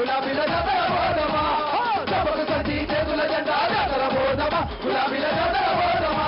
గులాబీల జాతర పోదమా దెబ్బకు సంచి చేతుల జెండా జాతర పోదమా గులాబీల జాతర పోదమా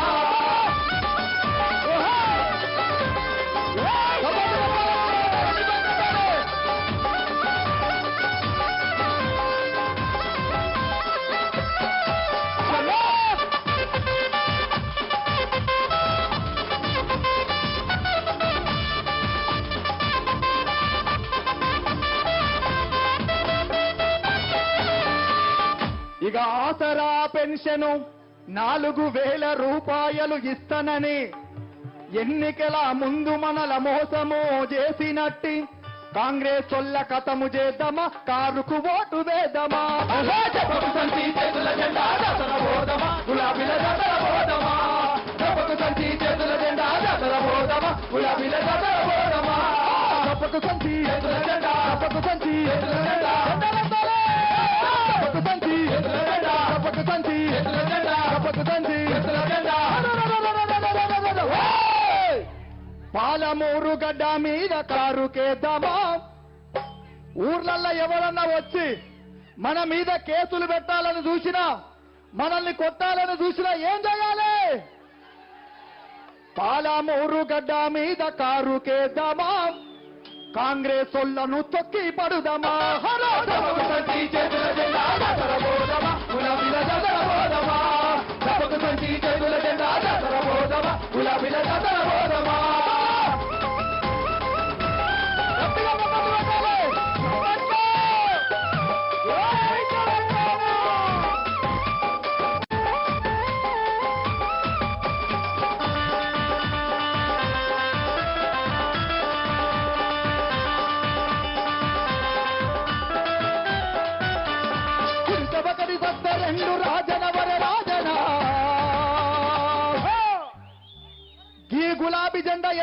ఇక ఆసరా పెన్షను 4,000 రూపాయలు ఇస్తానని ఎన్నికల ముందు మనల మోసము చేసినట్టి కాంగ్రెస్ వల్ల కథము చేద్దామా కారుకు ఓటు వేద్దామా చెప్పకు సంచి చేతుల జెండా జాతర పోదమా గులాబీల జాతర పోదమా చెప్పకు సంచి చేతుల జెండా జాతర పోదమా గులాబీల జాతర పోదమా చెప్పకు సంచి చేతుల జెండా చెప్పకు సంచి చేతుల జెండా పాలమూరు గడ్డ మీద కారుకేద్దామా ఊర్లల్లో ఎవరన్నా వచ్చి మన మీద కేసులు పెట్టాలని చూసినా మనల్ని కొట్టాలని చూసినా ఏం చేయాలి పాలమూరు గడ్డ మీద కారుకేద్దామా కాంగ్రెస్ వాళ్ళను తొక్కి పడుదామా చేతుల జెండా జాతర పోదమా గులాబీల జాతర పోదమా దెబ్బకు సంచి చేతుల జెండా జాతర పోదమా గులాబీల జాతర పోదమా రెండు రాజనవర రాజనా ఈ గులాబీ జెండా